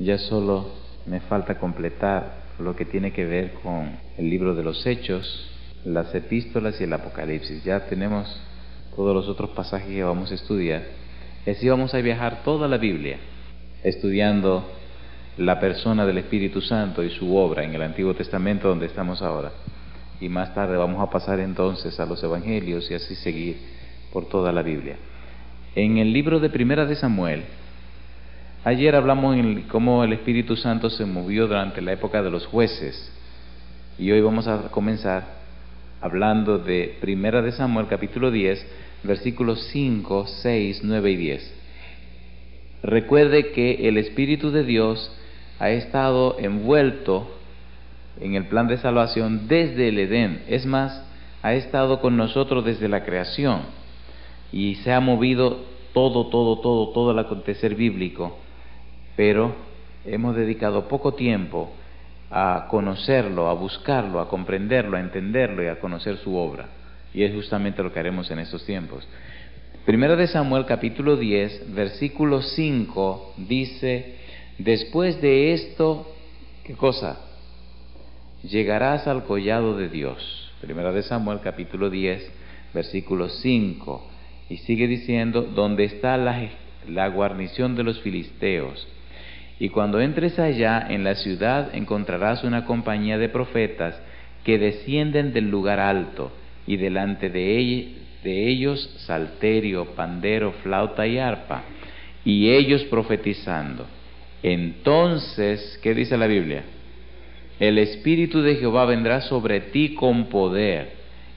Ya solo me falta completar lo que tiene que ver con el libro de los Hechos, las epístolas y el Apocalipsis. Ya tenemos todos los otros pasajes que vamos a estudiar. Y así vamos a viajar toda la Biblia, estudiando la persona del Espíritu Santo y su obra en el Antiguo Testamento, donde estamos ahora. Y más tarde vamos a pasar entonces a los Evangelios y así seguir por toda la Biblia. En el libro de Primera de Samuel, ayer hablamos en cómo el Espíritu Santo se movió durante la época de los jueces. Y hoy vamos a comenzar hablando de Primera de Samuel, capítulo 10, versículos 5, 6, 9 y 10. Recuerde que el Espíritu de Dios ha estado envuelto en el plan de salvación desde el Edén. Es más, ha estado con nosotros desde la creación y se ha movido todo el acontecer bíblico, pero hemos dedicado poco tiempo a conocerlo, a buscarlo, a comprenderlo, a entenderlo y a conocer su obra. Y es justamente lo que haremos en estos tiempos. Primera de Samuel, capítulo 10, versículo 5, dice: después de esto, ¿qué cosa? Llegarás al collado de Dios. Primera de Samuel, capítulo 10, versículo 5. Y sigue diciendo: donde está la guarnición de los filisteos. Y cuando entres allá en la ciudad encontrarás una compañía de profetas que descienden del lugar alto, y delante de ellos salterio, pandero, flauta y arpa, y ellos profetizando. Entonces, ¿qué dice la Biblia? El Espíritu de Jehová vendrá sobre ti con poder,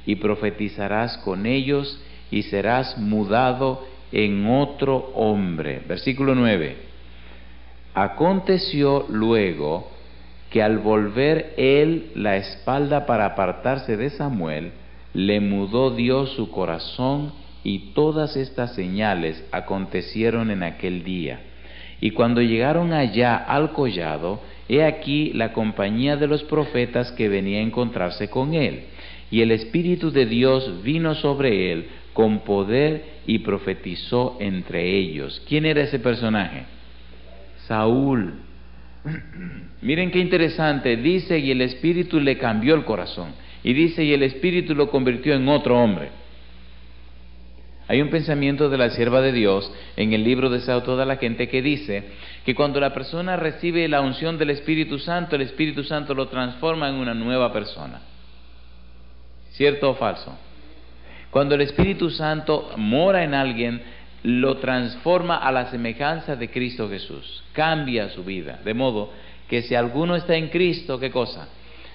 y profetizarás con ellos, y serás mudado en otro hombre. Versículo 9. Aconteció luego que al volver él la espalda para apartarse de Samuel, le mudó Dios su corazón, y todas estas señales acontecieron en aquel día. Y cuando llegaron allá al collado, he aquí la compañía de los profetas que venía a encontrarse con él. Y el Espíritu de Dios vino sobre él con poder y profetizó entre ellos. ¿Quién era ese personaje? Saúl. Miren qué interesante, dice: y el Espíritu le cambió el corazón. Y dice: y el Espíritu lo convirtió en otro hombre. Hay un pensamiento de la sierva de Dios en el libro de Sao toda la gente que dice que cuando la persona recibe la unción del Espíritu Santo, el Espíritu Santo lo transforma en una nueva persona. ¿Cierto o falso? Cuando el Espíritu Santo mora en alguien, lo transforma a la semejanza de Cristo Jesús, cambia su vida, de modo que si alguno está en Cristo, ¿qué cosa?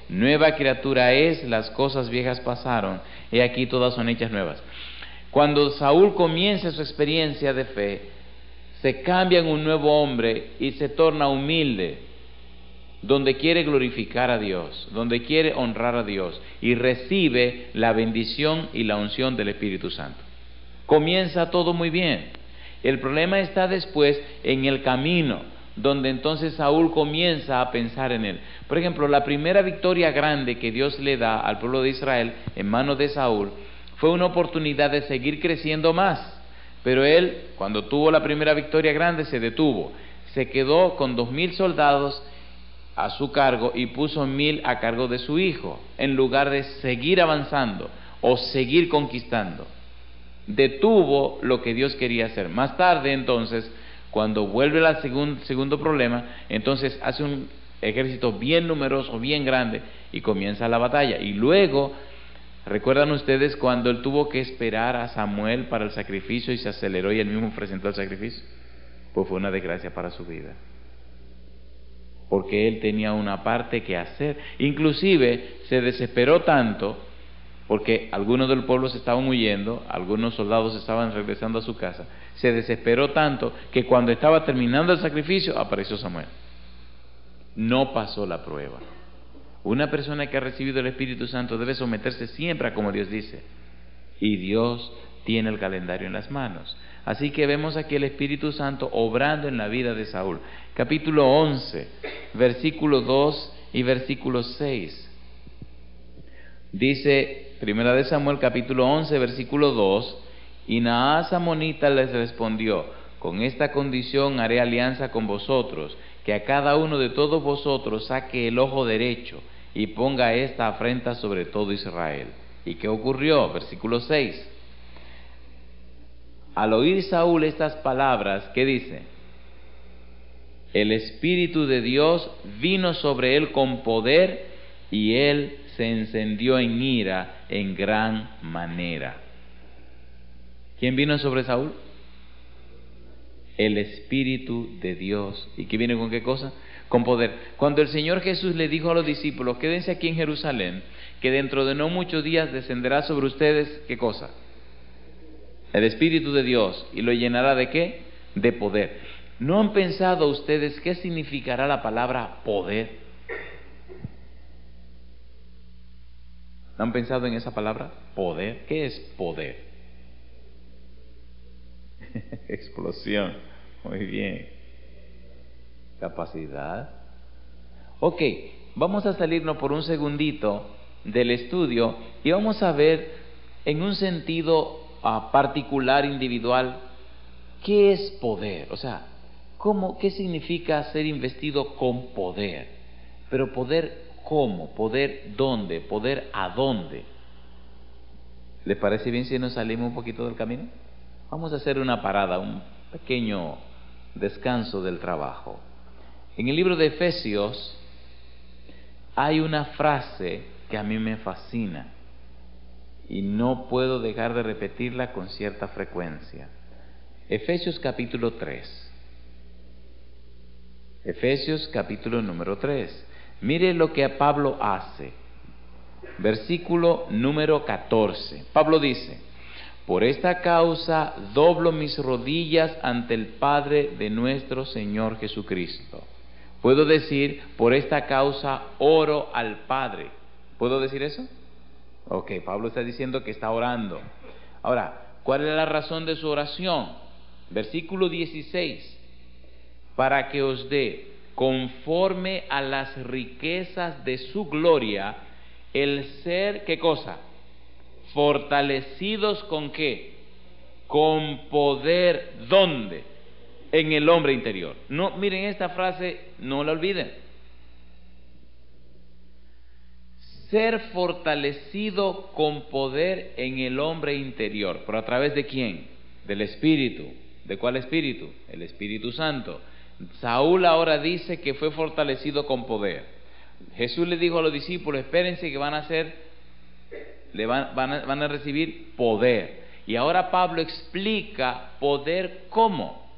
Nueva criatura es, las cosas viejas pasaron, y aquí todas son hechas nuevas. Cuando Saúl comienza su experiencia de fe, se cambia en un nuevo hombre y se torna humilde, donde quiere glorificar a Dios, donde quiere honrar a Dios, y recibe la bendición y la unción del Espíritu Santo. Comienza todo muy bien. El problema está después en el camino, donde entonces Saúl comienza a pensar en él. Por ejemplo, la primera victoria grande que Dios le da al pueblo de Israel en manos de Saúl fue una oportunidad de seguir creciendo más. Pero él, cuando tuvo la primera victoria grande, se detuvo. Se quedó con 2,000 soldados a su cargo y puso 1,000 a cargo de su hijo, en lugar de seguir avanzando o seguir conquistando. Detuvo lo que Dios quería hacer. Más tarde, entonces, cuando vuelve al segundo problema, entonces hace un ejército bien numeroso, bien grande, y comienza la batalla. Y luego, ¿recuerdan ustedes cuando él tuvo que esperar a Samuel para el sacrificio y se aceleró y él mismo presentó el sacrificio? Pues fue una desgracia para su vida, porque él tenía una parte que hacer. Inclusive se desesperó tanto porque algunos del pueblo se estaban huyendo, algunos soldados estaban regresando a su casa. Se desesperó tanto que cuando estaba terminando el sacrificio apareció Samuel. No pasó la prueba. Una persona que ha recibido el Espíritu Santo debe someterse siempre a como Dios dice, y Dios tiene el calendario en las manos. Así que vemos aquí el Espíritu Santo obrando en la vida de Saúl. Capítulo 11, versículo 2 y versículo 6. Dice Primera de Samuel, capítulo 11, versículo 2: y Naas amonita les respondió: con esta condición haré alianza con vosotros, que a cada uno de todos vosotros saque el ojo derecho y ponga esta afrenta sobre todo Israel. ¿Y qué ocurrió? Versículo 6. Al oír Saúl estas palabras, ¿qué dice? El Espíritu de Dios vino sobre él con poder y él se encendió en ira en gran manera. ¿Quién vino sobre Saúl? El Espíritu de Dios. ¿Y qué viene con qué cosa? Con poder. Cuando el Señor Jesús le dijo a los discípulos, quédense aquí en Jerusalén, que dentro de no muchos días descenderá sobre ustedes, ¿qué cosa? El Espíritu de Dios. ¿Y lo llenará de qué? De poder. ¿No han pensado ustedes qué significará la palabra poder? ¿No han pensado en esa palabra? Poder. ¿Qué es poder? Explosión. Muy bien. Capacidad. Ok, vamos a salirnos por un segundito del estudio y vamos a ver en un sentido particular, individual, ¿qué es poder? O sea, ¿qué significa ser investido con poder? Pero poder ¿cómo? ¿Poder dónde? ¿Poder a dónde? ¿Les parece bien si nos salimos un poquito del camino? Vamos a hacer una parada, un pequeño descanso del trabajo. En el libro de Efesios hay una frase que a mí me fascina y no puedo dejar de repetirla con cierta frecuencia. Efesios capítulo 3. Efesios capítulo número 3. Mire lo que Pablo hace. Versículo número 14. Pablo dice: por esta causa doblo mis rodillas ante el Padre de nuestro Señor Jesucristo. ¿Puedo decir, por esta causa oro al Padre? ¿Puedo decir eso? Ok, Pablo está diciendo que está orando. Ahora, ¿cuál es la razón de su oración? Versículo 16. Para que os dé, conforme a las riquezas de su gloria, el ser, ¿qué cosa? Fortalecidos ¿con qué? Con poder. ¿Dónde? En el hombre interior. No, miren esta frase, no la olviden. Ser fortalecido con poder en el hombre interior. ¿Pero a través de quién? Del Espíritu. ¿De cuál Espíritu? El Espíritu Santo. Saúl ahora dice que fue fortalecido con poder. Jesús le dijo a los discípulos, espérense que van a recibir poder. Y ahora Pablo explica poder cómo.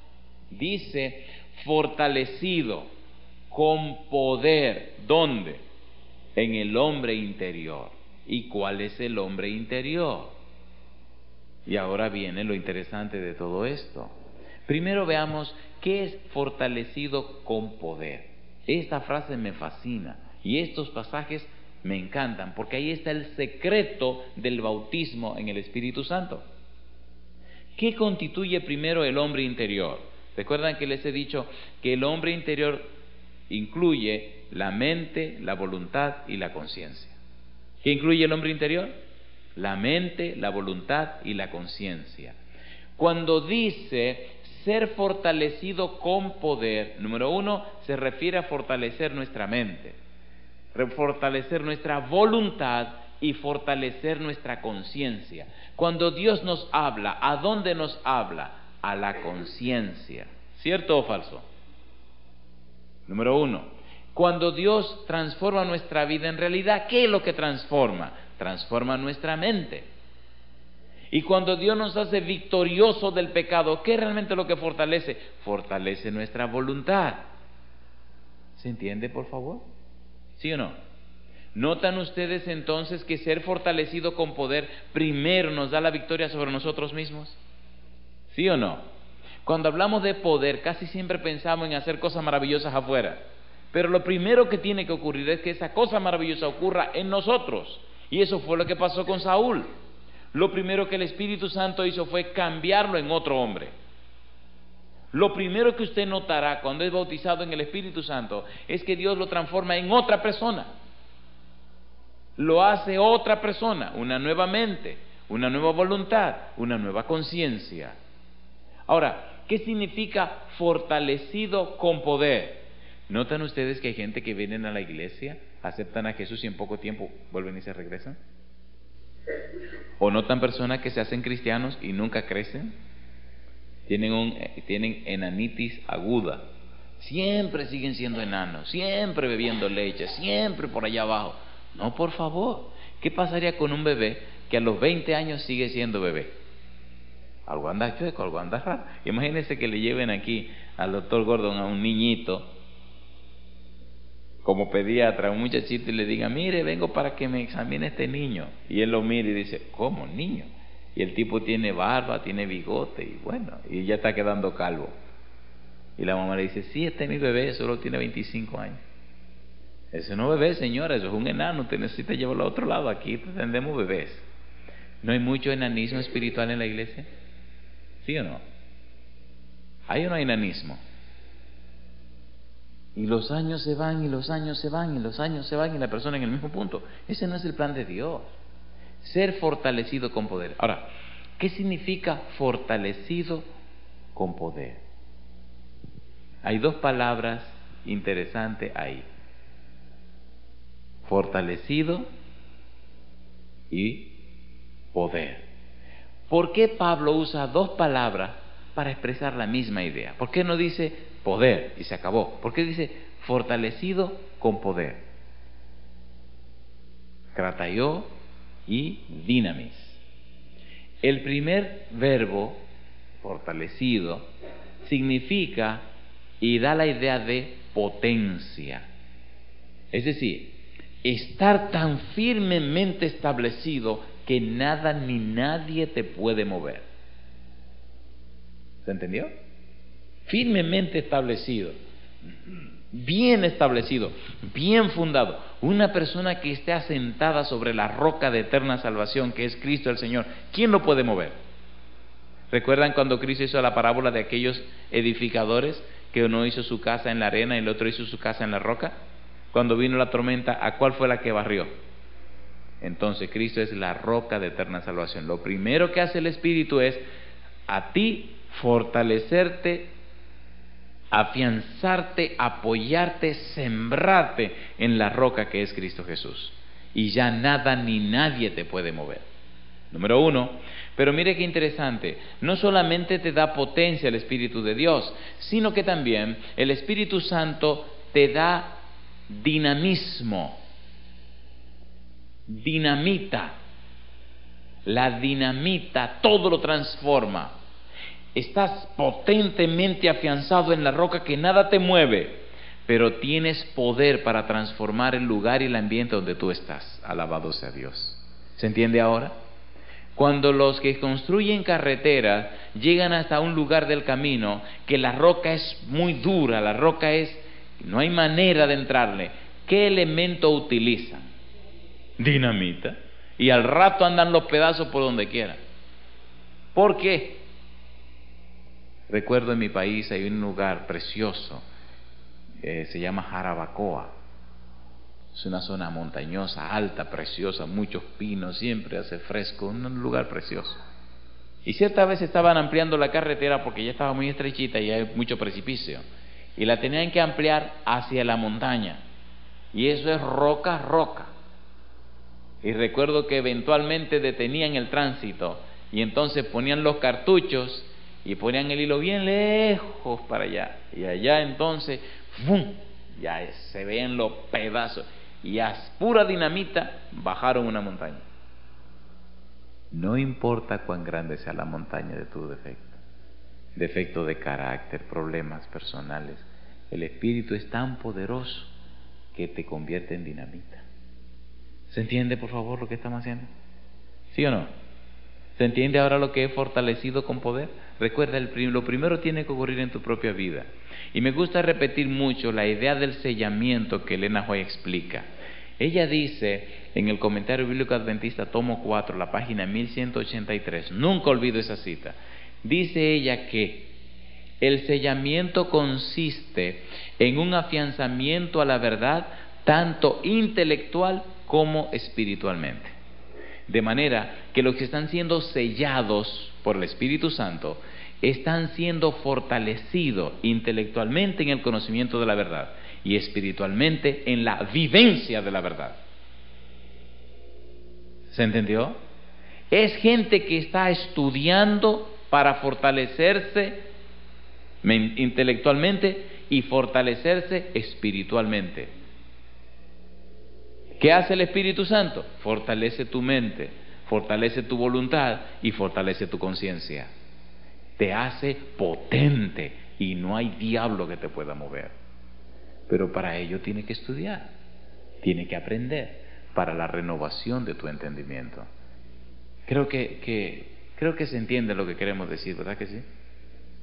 Dice fortalecido con poder. ¿Dónde? En el hombre interior. ¿Y cuál es el hombre interior? Y ahora viene lo interesante de todo esto. Primero veamos qué es fortalecido con poder. Esta frase me fascina y estos pasajes me encantan porque ahí está el secreto del bautismo en el Espíritu Santo. ¿Qué constituye primero el hombre interior? Recuerdan que les he dicho que el hombre interior incluye la mente, la voluntad y la conciencia. ¿Qué incluye el hombre interior? La mente, la voluntad y la conciencia. Cuando dice ser fortalecido con poder, número uno, se refiere a fortalecer nuestra mente, fortalecer nuestra voluntad y fortalecer nuestra conciencia. Cuando Dios nos habla, ¿a dónde nos habla? A la conciencia. ¿Cierto o falso? Número uno, cuando Dios transforma nuestra vida, en realidad, ¿qué es lo que transforma? Transforma nuestra mente. Y cuando Dios nos hace victoriosos del pecado, ¿qué es realmente lo que fortalece? Fortalece nuestra voluntad. ¿Se entiende, por favor? ¿Sí o no? ¿Notan ustedes entonces que ser fortalecido con poder primero nos da la victoria sobre nosotros mismos? ¿Sí o no? Cuando hablamos de poder, casi siempre pensamos en hacer cosas maravillosas afuera. Pero lo primero que tiene que ocurrir es que esa cosa maravillosa ocurra en nosotros. Y eso fue lo que pasó con Saúl. Lo primero que el Espíritu Santo hizo fue cambiarlo en otro hombre. Lo primero que usted notará cuando es bautizado en el Espíritu Santo es que Dios lo transforma en otra persona. Lo hace otra persona, una nueva mente, una nueva voluntad, una nueva conciencia. Ahora, ¿qué significa fortalecido con poder? ¿Notan ustedes que hay gente que vienen a la iglesia, aceptan a Jesús y en poco tiempo vuelven y se regresan? ¿O notan personas que se hacen cristianos y nunca crecen? Tienen enanitis aguda. Siempre siguen siendo enanos, siempre bebiendo leche, siempre por allá abajo. No, por favor. ¿Qué pasaría con un bebé que a los 20 años sigue siendo bebé? Algo anda chueco, algo anda raro. Imagínense que le lleven aquí al doctor Gordon a un niñito como pediatra, un muchachito, y le diga: mire, vengo para que me examine este niño. Y él lo mira y dice: ¿cómo, niño? Y el tipo tiene barba, tiene bigote, y bueno, y ya está quedando calvo. Y la mamá le dice: sí, este es mi bebé, solo tiene 25 años. Ese no es bebé, señora, eso es un enano, usted necesita llevarlo a otro lado, aquí pretendemos bebés. ¿No hay mucho enanismo espiritual en la iglesia? ¿Sí o no? ¿Hay o no hay enanismo? Y los años se van, y los años se van, y los años se van, y la persona en el mismo punto. Ese no es el plan de Dios. Ser fortalecido con poder. Ahora, ¿qué significa fortalecido con poder? Hay dos palabras interesantes ahí: fortalecido y poder. ¿Por qué Pablo usa dos palabras para expresar la misma idea? ¿Por qué no dice poder y se acabó? ¿Por qué dice fortalecido con poder? Krataió y dinamis. El primer verbo, fortalecido, significa y da la idea de potencia. Es decir, estar tan firmemente establecido que nada ni nadie te puede mover. ¿Se entendió? Firmemente establecido, bien establecido, bien fundado. Una persona que esté asentada sobre la roca de eterna salvación, que es Cristo el Señor, ¿quién lo puede mover? ¿Recuerdan cuando Cristo hizo la parábola de aquellos edificadores, que uno hizo su casa en la arena y el otro hizo su casa en la roca? Cuando vino la tormenta, ¿a cuál fue la que barrió? Entonces Cristo es la roca de eterna salvación. Lo primero que hace el Espíritu es a ti fortalecerte, afianzarte, apoyarte, sembrarte en la roca que es Cristo Jesús. Y ya nada ni nadie te puede mover. Número uno. Pero mire qué interesante, no solamente te da potencia el Espíritu de Dios, sino que también el Espíritu Santo te da dinamismo. Dinamita. La dinamita todo lo transforma. Estás potentemente afianzado en la roca que nada te mueve, pero tienes poder para transformar el lugar y el ambiente donde tú estás. Alabado sea Dios. ¿Se entiende ahora? Cuando los que construyen carreteras llegan hasta un lugar del camino que la roca es muy dura, la roca no hay manera de entrarle, ¿qué elemento utilizan? Dinamita. Y al rato andan los pedazos por donde quiera. ¿Por qué? Recuerdo en mi país hay un lugar precioso, se llama Jarabacoa. Es una zona montañosa, alta, preciosa, muchos pinos, siempre hace fresco, un lugar precioso. Y cierta vez estaban ampliando la carretera porque ya estaba muy estrechita y hay mucho precipicio. Y la tenían que ampliar hacia la montaña. Y eso es roca, roca. Y recuerdo que eventualmente detenían el tránsito y entonces ponían los cartuchos y ponían el hilo bien lejos para allá. Y allá entonces, ¡fum!, ya se ven los pedazos. Y a pura dinamita bajaron una montaña. No importa cuán grande sea la montaña de tu defecto de carácter, problemas personales, el Espíritu es tan poderoso que te convierte en dinamita. ¿Se entiende, por favor, lo que estamos haciendo? ¿Sí o no? ¿Se entiende ahora lo que es fortalecido con poder? Recuerda, lo primero tiene que ocurrir en tu propia vida. Y me gusta repetir mucho la idea del sellamiento que Elena White explica. Ella dice en el Comentario Bíblico Adventista, tomo 4, la página 1183, nunca olvido esa cita. Dice ella que el sellamiento consiste en un afianzamiento a la verdad, tanto intelectual como espiritualmente. De manera que los que están siendo sellados por el Espíritu Santo están siendo fortalecidos intelectualmente en el conocimiento de la verdad y espiritualmente en la vivencia de la verdad. ¿Se entendió? Es gente que está estudiando para fortalecerse intelectualmente y fortalecerse espiritualmente. ¿Qué hace el Espíritu Santo? Fortalece tu mente, fortalece tu voluntad y fortalece tu conciencia. Te hace potente y no hay diablo que te pueda mover. Pero para ello tiene que estudiar, tiene que aprender para la renovación de tu entendimiento. Creo que se entiende lo que queremos decir, ¿verdad que sí?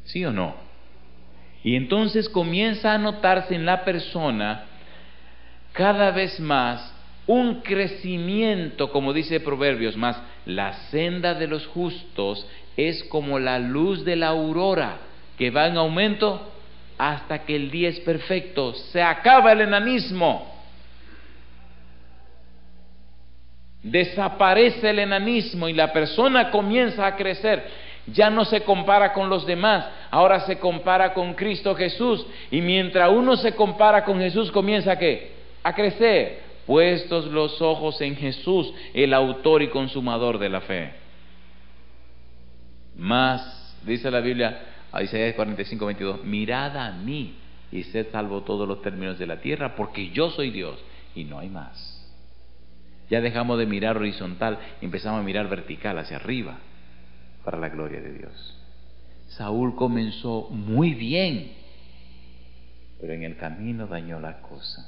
¿Sí o no? Y entonces comienza a notarse en la persona cada vez más un crecimiento, como dice Proverbios, más la senda de los justos es como la luz de la aurora, que va en aumento hasta que el día es perfecto. Se acaba el enanismo. Desaparece el enanismo y la persona comienza a crecer. Ya no se compara con los demás, ahora se compara con Cristo Jesús. Y mientras uno se compara con Jesús, comienza ¿qué? A crecer. Puestos los ojos en Jesús, el autor y consumador de la fe. Más, dice la Biblia, a Isaías 45:22, mirad a mí y sed salvo todos los términos de la tierra, porque yo soy Dios y no hay más. Ya dejamos de mirar horizontal y empezamos a mirar vertical hacia arriba, para la gloria de Dios. Saúl comenzó muy bien, pero en el camino dañó la cosa.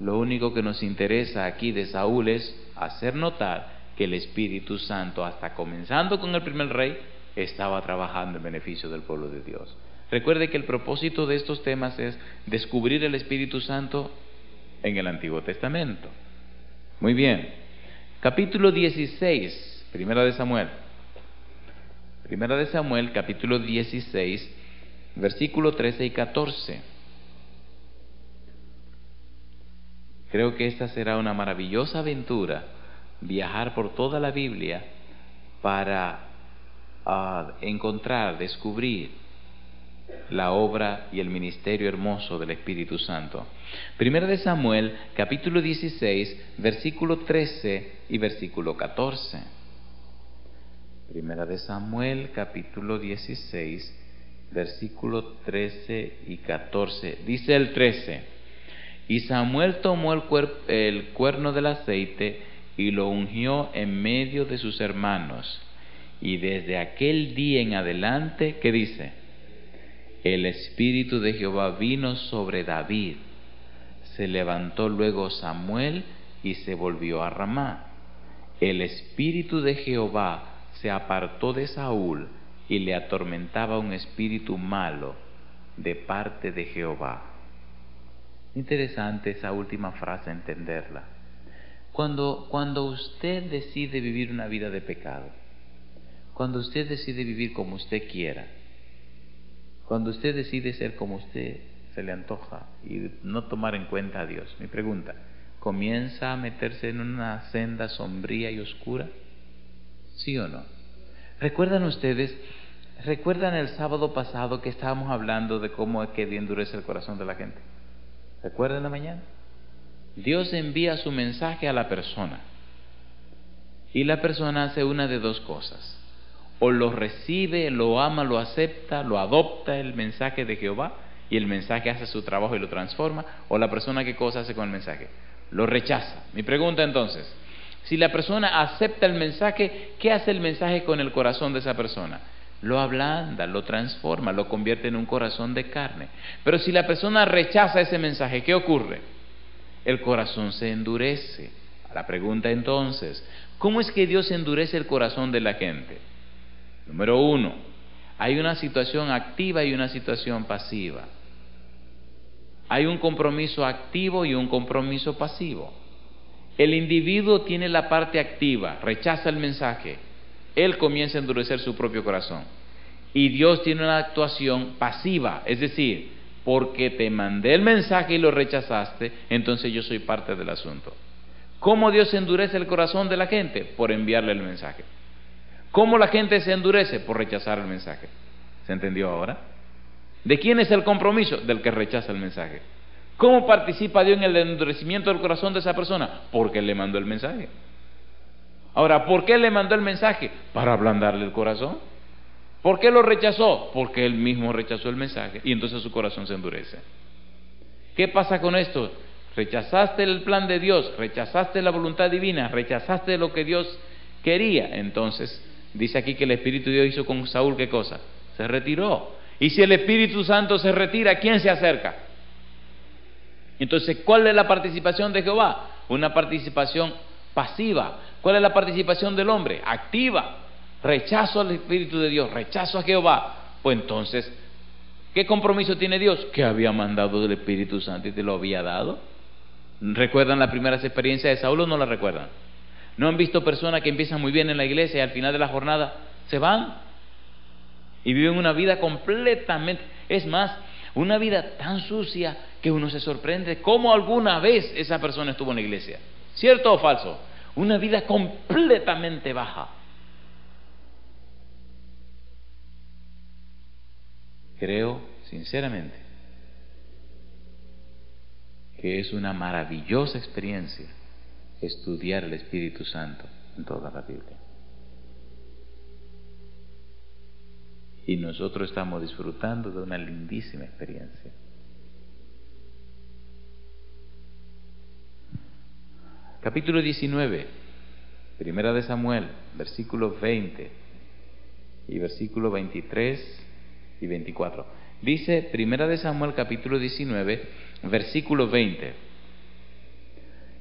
Lo único que nos interesa aquí de Saúl es hacer notar que el Espíritu Santo, hasta comenzando con el primer rey, estaba trabajando en beneficio del pueblo de Dios. Recuerde que el propósito de estos temas es descubrir el Espíritu Santo en el Antiguo Testamento. Muy bien. Capítulo 16, Primera de Samuel. Primera de Samuel, capítulo 16, versículo 13 y 14. Creo que esta será una maravillosa aventura, viajar por toda la Biblia para encontrar, descubrir la obra y el ministerio hermoso del Espíritu Santo. Primera de Samuel, capítulo 16, versículo 13 y versículo 14. Primera de Samuel, capítulo 16, versículo 13 y 14. Dice el 13: y Samuel tomó el cuerno del aceite y lo ungió en medio de sus hermanos. Y desde aquel día en adelante, ¿qué dice? El Espíritu de Jehová vino sobre David. Se levantó luego Samuel y se volvió a Ramá. El Espíritu de Jehová se apartó de Saúl y le atormentaba un espíritu malo de parte de Jehová. Interesante esa última frase, entenderla. Cuando usted decide vivir una vida de pecado, cuando usted decide vivir como usted quiera, cuando usted decide ser como usted se le antoja y no tomar en cuenta a Dios, mi pregunta, ¿comienza a meterse en una senda sombría y oscura? ¿Sí o no? ¿Recuerdan el sábado pasado que estábamos hablando de cómo es que endurece el corazón de la gente? ¿Recuerdan la mañana? Dios envía su mensaje a la persona y la persona hace una de dos cosas: o lo recibe, lo ama, lo acepta, lo adopta el mensaje de Jehová y el mensaje hace su trabajo y lo transforma, o la persona, ¿qué cosa hace con el mensaje? Lo rechaza. Mi pregunta entonces, si la persona acepta el mensaje, ¿qué hace el mensaje con el corazón de esa persona? Lo ablanda, lo transforma, lo convierte en un corazón de carne. Pero si la persona rechaza ese mensaje, ¿qué ocurre? El corazón se endurece. La pregunta entonces, ¿cómo es que Dios endurece el corazón de la gente? Número uno, hay una situación activa y una situación pasiva. Hay un compromiso activo y un compromiso pasivo. El individuo tiene la parte activa, rechaza el mensaje, él comienza a endurecer su propio corazón. Y Dios tiene una actuación pasiva, es decir, porque te mandé el mensaje y lo rechazaste, entonces yo soy parte del asunto. ¿Cómo Dios endurece el corazón de la gente? Por enviarle el mensaje. ¿Cómo la gente se endurece? Por rechazar el mensaje. ¿Se entendió ahora? ¿De quién es el compromiso? Del que rechaza el mensaje. ¿Cómo participa Dios en el endurecimiento del corazón de esa persona? Porque Él le mandó el mensaje. Ahora, ¿por qué le mandó el mensaje? Para ablandarle el corazón. ¿Por qué lo rechazó? Porque Él mismo rechazó el mensaje y entonces su corazón se endurece. ¿Qué pasa con esto? Rechazaste el plan de Dios, rechazaste la voluntad divina, rechazaste lo que Dios quería. Entonces, dice aquí que el Espíritu de Dios hizo con Saúl, ¿qué cosa? Se retiró. Y si el Espíritu Santo se retira, ¿quién se acerca? Entonces, ¿cuál es la participación de Jehová? Una participación pasiva. ¿Cuál es la participación del hombre? Activa. Rechazo al Espíritu de Dios, rechazo a Jehová. Pues entonces, ¿qué compromiso tiene Dios? Que había mandado del Espíritu Santo y te lo había dado. ¿Recuerdan las primeras experiencias de Saúl o no las recuerdan? ¿No han visto personas que empiezan muy bien en la iglesia y al final de la jornada se van? Y viven una vida completamente, es más, una vida tan sucia que uno se sorprende cómo alguna vez esa persona estuvo en la iglesia. ¿Cierto o falso? Una vida completamente baja. Creo, sinceramente, que es una maravillosa experiencia estudiar el Espíritu Santo en toda la Biblia. Y nosotros estamos disfrutando de una lindísima experiencia. Capítulo 19, Primera de Samuel, versículos 20 y versículos 23 y 24. Dice Primera de Samuel, capítulo 19, versículo 20.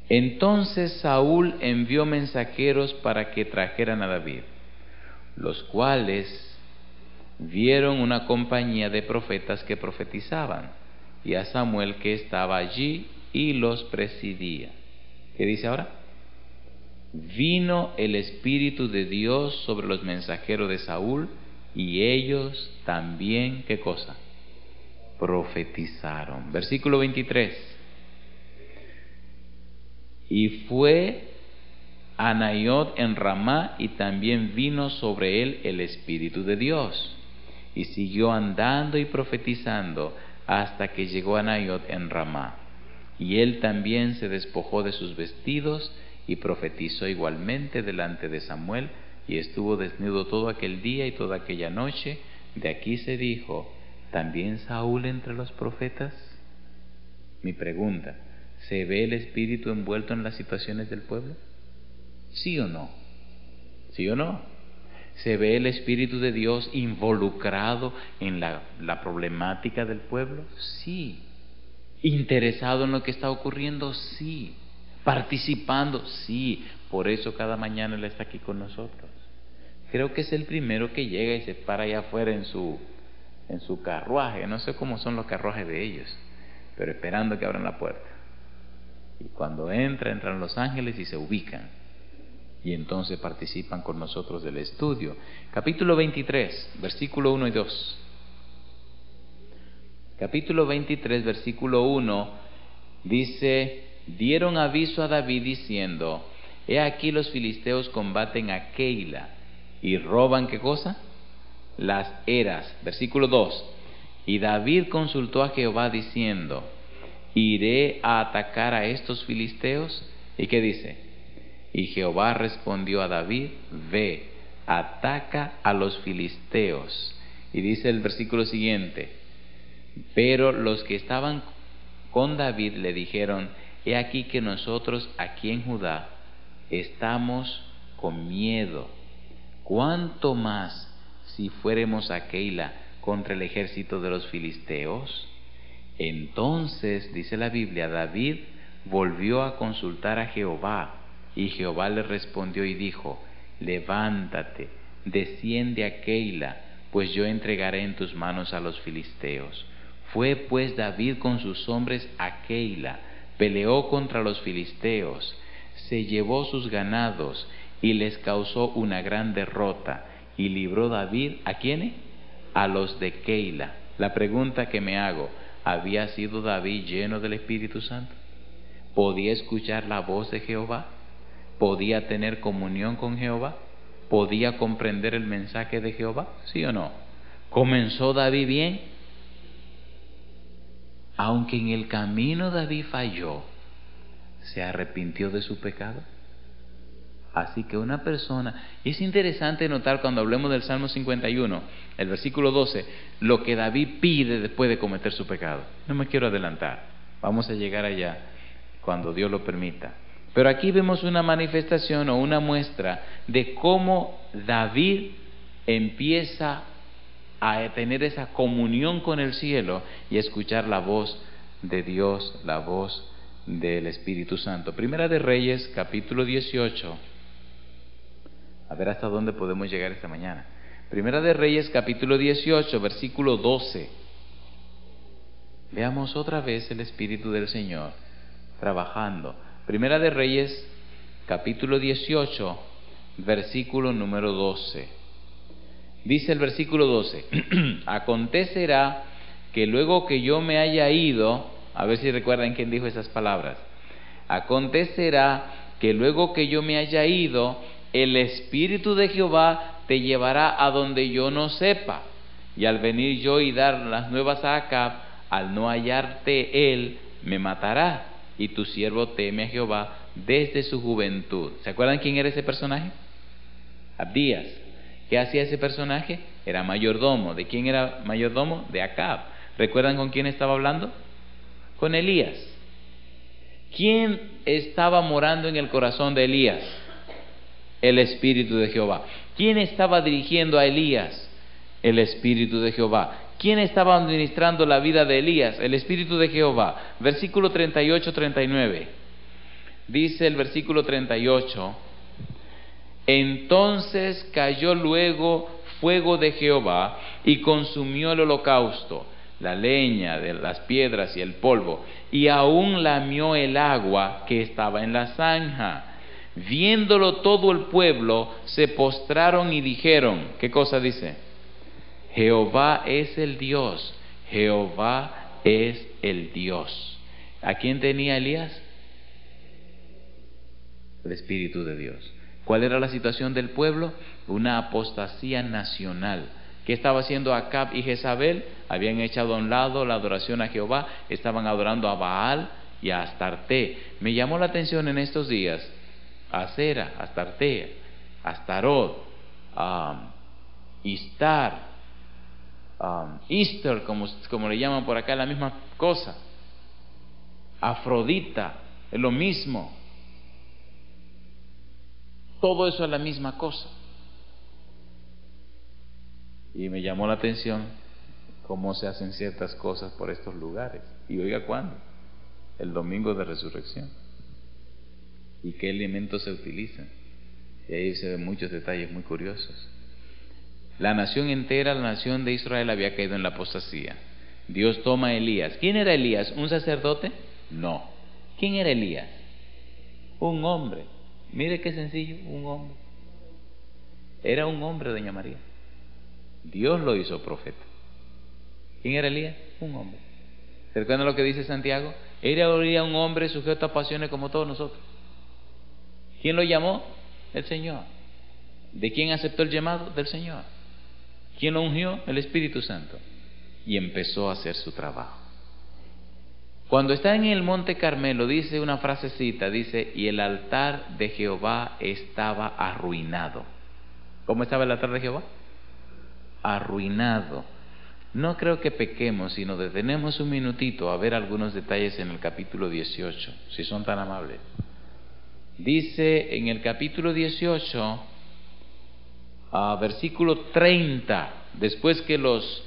Entonces Saúl envió mensajeros para que trajeran a David, los cuales vieron una compañía de profetas que profetizaban, y a Samuel que estaba allí y los presidía. ¿Qué dice ahora? Vino el Espíritu de Dios sobre los mensajeros de Saúl, y ellos también, ¿qué cosa? Profetizaron. Versículo 23. Y fue a Naiot en Ramá, y también vino sobre él el Espíritu de Dios. Y siguió andando y profetizando hasta que llegó a Naiot en Ramá. Y él también se despojó de sus vestidos y profetizó igualmente delante de Samuel, y estuvo desnudo todo aquel día y toda aquella noche. De aquí se dijo: ¿también Saúl entre los profetas? Mi pregunta: ¿se ve el Espíritu envuelto en las situaciones del pueblo? ¿Sí o no? ¿Sí o no? ¿Se ve el Espíritu de Dios involucrado en la problemática del pueblo? Sí. ¿Interesado en lo que está ocurriendo? Sí. ¿Participando? Sí. Por eso cada mañana Él está aquí con nosotros. Creo que es el primero que llega y se para allá afuera en su carruaje. No sé cómo son los carruajes de ellos, pero esperando que abran la puerta. Y cuando entran los ángeles y se ubican. Y entonces participan con nosotros del estudio. Capítulo 23, versículo 1 y 2. Capítulo 23, versículo 1, dice: dieron aviso a David diciendo: he aquí los filisteos combaten a Keila y roban, ¿qué cosa? Las eras. Versículo 2. Y David consultó a Jehová diciendo: ¿iré a atacar a estos filisteos? ¿Y qué dice? Y Jehová respondió a David: ve, ataca a los filisteos. Y dice el versículo siguiente: pero los que estaban con David le dijeron: he aquí que nosotros aquí en Judá estamos con miedo. ¿Cuánto más si fuéremos a Keila contra el ejército de los filisteos? Entonces, dice la Biblia, David volvió a consultar a Jehová, y Jehová le respondió y dijo: levántate, desciende a Keila, pues yo entregaré en tus manos a los filisteos. Fue pues David con sus hombres a Keila, peleó contra los filisteos, se llevó sus ganados y les causó una gran derrota, y libró David, ¿a quiénes? A los de Keila. La pregunta que me hago: ¿había sido David lleno del Espíritu Santo? ¿Podía escuchar la voz de Jehová? ¿Podía tener comunión con Jehová? ¿Podía comprender el mensaje de Jehová? ¿Sí o no? ¿Comenzó David bien? Aunque en el camino David falló, se arrepintió de su pecado. Así que una persona, y es interesante notar cuando hablemos del Salmo 51, el versículo 12, lo que David pide después de cometer su pecado. No me quiero adelantar, vamos a llegar allá cuando Dios lo permita. Pero aquí vemos una manifestación o una muestra de cómo David empieza a tener esa comunión con el cielo y a escuchar la voz de Dios, la voz del Espíritu Santo. Primera de Reyes, capítulo 18. A ver hasta dónde podemos llegar esta mañana. Primera de Reyes, capítulo 18, versículo 12. Veamos otra vez el Espíritu del Señor trabajando. Primera de Reyes, capítulo 18, versículo número 12. Dice el versículo 12, acontecerá que luego que yo me haya ido, a ver si recuerdan quién dijo esas palabras, acontecerá que luego que yo me haya ido, el Espíritu de Jehová te llevará a donde yo no sepa, y al venir yo y dar las nuevas a Acab, al no hallarte él, me matará, y tu siervo teme a Jehová desde su juventud. ¿Se acuerdan quién era ese personaje? Abdías. ¿Qué hacía ese personaje? Era mayordomo. ¿De quién era mayordomo? De Acab. ¿Recuerdan con quién estaba hablando? Con Elías. ¿Quién estaba morando en el corazón de Elías? El Espíritu de Jehová. ¿Quién estaba dirigiendo a Elías? El Espíritu de Jehová. ¿Quién estaba administrando la vida de Elías? El Espíritu de Jehová. Versículo 38-39. Dice el versículo 38: entonces cayó luego fuego de Jehová y consumió el holocausto, la leña de las piedras y el polvo, y aún lamió el agua que estaba en la zanja. Viéndolo todo el pueblo, se postraron y dijeron, ¿qué cosa dice? Jehová es el Dios, Jehová es el Dios. ¿A quién tenía Elías? El Espíritu de Dios. ¿Cuál era la situación del pueblo? Una apostasía nacional. ¿Qué estaba haciendo Acab y Jezabel? Habían echado a un lado la adoración a Jehová, estaban adorando a Baal y a Astarte. Me llamó la atención en estos días Asera, Astarte, Astarot, Istar, Easter, como le llaman por acá, la misma cosa. Afrodita, es lo mismo. Todo eso es la misma cosa. Y me llamó la atención cómo se hacen ciertas cosas por estos lugares. Y oiga, ¿cuándo? El domingo de resurrección. ¿Y qué elementos se utilizan? Y ahí se ven muchos detalles muy curiosos. La nación entera, la nación de Israel, había caído en la apostasía. Dios toma a Elías. ¿Quién era Elías? ¿Un sacerdote? No. ¿Quién era Elías? Un hombre. Mire qué sencillo, un hombre. Era un hombre, doña María. Dios lo hizo profeta. ¿Quién era Elías? Un hombre. ¿Se recuerdan lo que dice Santiago? Era un hombre sujeto a pasiones como todos nosotros. ¿Quién lo llamó? El Señor. ¿De quién aceptó el llamado? Del Señor. ¿Quién lo ungió? El Espíritu Santo. Y empezó a hacer su trabajo. Cuando está en el monte Carmelo, dice una frasecita, dice, y el altar de Jehová estaba arruinado. ¿Cómo estaba el altar de Jehová? Arruinado. No creo que pequemos, sino detenemos un minutito a ver algunos detalles en el capítulo 18, si son tan amables. Dice en el capítulo 18, versículo 30, después que los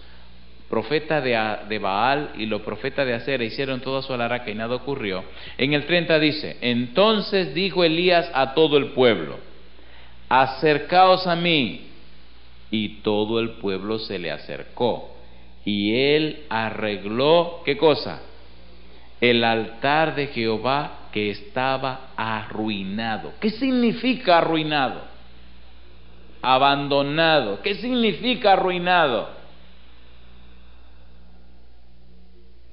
profetas de Baal y los profetas de Asera hicieron toda su alaraca y nada ocurrió, en el 30 dice, entonces dijo Elías a todo el pueblo, acercaos a mí, y todo el pueblo se le acercó, y él arregló, ¿qué cosa? El altar de Jehová que estaba arruinado. ¿Qué significa arruinado? Abandonado. ¿Qué significa arruinado?